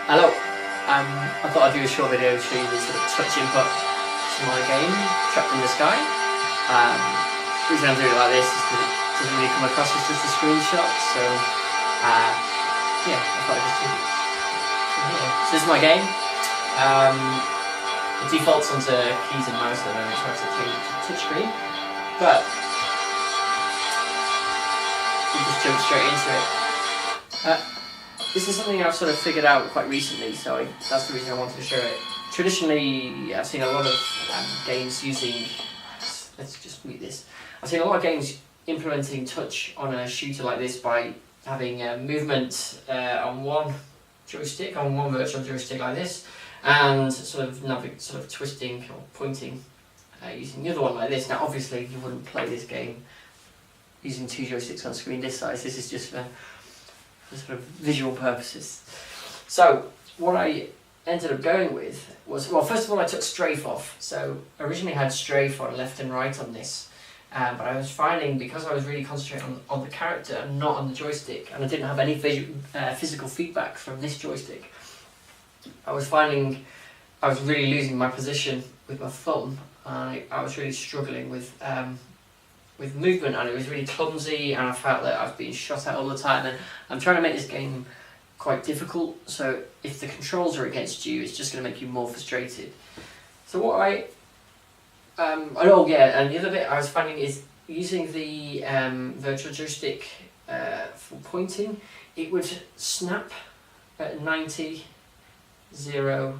Hello, I thought I'd do a short video to show you the sort of touch input to my game, Trapped in the Sky. The reason I'm doing it like this is because it doesn't really come across as just a screenshot, so yeah, I thought I'd just do it from here. So this is my game. It defaults onto keys and mouse at the moment, so it's a touchscreen, but we just jump straight into it. This is something I've sort of figured out quite recently, so that's the reason I wanted to show it. Traditionally, I've seen a lot of games using, let's just mute this. I've seen a lot of games implementing touch on a shooter like this by having movement on one joystick, on one virtual joystick like this, and sort of twisting or pointing using the other one like this. Now obviously you wouldn't play this game using two joysticks on a screen this size. This is just for sort of visual purposes. So what I ended up going with was, well, first of all I took strafe off. So I originally had strafe on left and right on this, but I was finding, because I was really concentrating on the character and not on the joystick, and I didn't have any physical feedback from this joystick, I was finding I was really losing my position with my thumb, and I was really struggling with movement, and it was really clumsy, and I felt that I was being shot at all the time, and I'm trying to make this game quite difficult, so if the controls are against you, it's just going to make you more frustrated. So what and the other bit I was finding is using the virtual joystick for pointing, it would snap at 90, 0,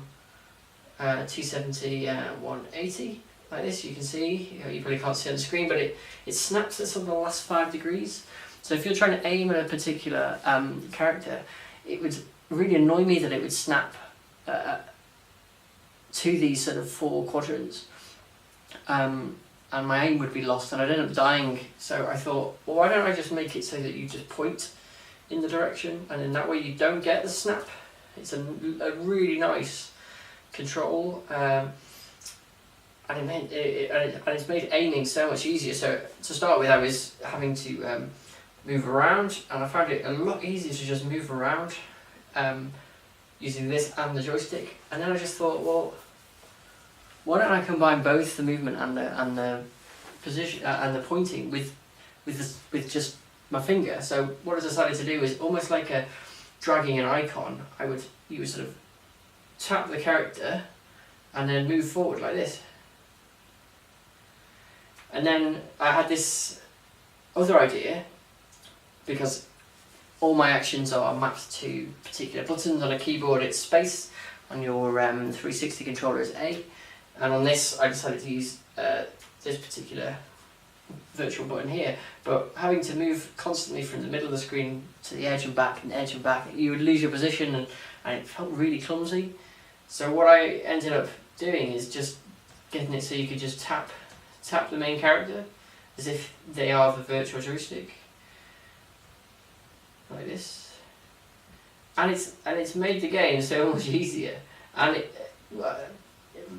270, 180. Like this, you can see, you probably can't see on the screen, but it snaps at something the last 5 degrees. So if you're trying to aim at a particular character, it would really annoy me that it would snap to these sort of 4 quadrants, and my aim would be lost, and I'd end up dying. So I thought, well, why don't I just make it so that you just point in the direction, and in that way you don't get the snap. It's a really nice control. And it's made aiming so much easier. So to start with, I was having to move around, and I found it a lot easier to just move around using this and the joystick. And then I just thought, well, why don't I combine both the movement and the position and the pointing with just my finger? So what I decided to do is almost like dragging an icon. You would sort of tap the character and then move forward like this. And then I had this other idea, because all my actions are mapped to particular buttons. On a keyboard it's space, on your 360 controller is A, and on this I decided to use this particular virtual button here. But having to move constantly from the middle of the screen to the edge and back and edge and back, you would lose your position, and it felt really clumsy. So what I ended up doing is just getting it so you could just tap the main character as if they are the virtual joystick, like this, and it's made the game so much easier, and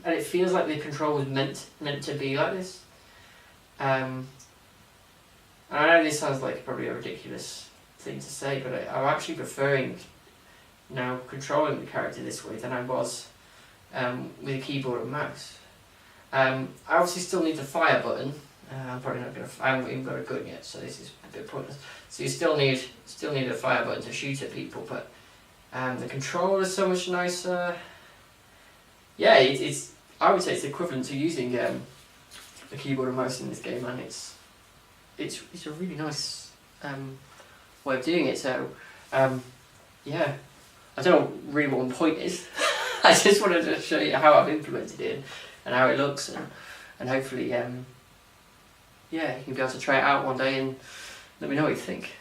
it feels like the control was meant to be like this. And I know this sounds like probably a ridiculous thing to say, but I'm actually preferring now controlling the character this way than I was with a keyboard and mouse. I obviously still need the fire button. I'm probably not going to. I haven't even got a gun yet, so this is a bit pointless. So you still need a fire button to shoot at people, but the control is so much nicer. Yeah, it's. I would say it's equivalent to using a keyboard and mouse in this game, and it's a really nice way of doing it. So yeah, I don't know really what one point is. I just wanted to show you how I've implemented it and how it looks, and hopefully yeah, you can be able to try it out one day and let me know what you think.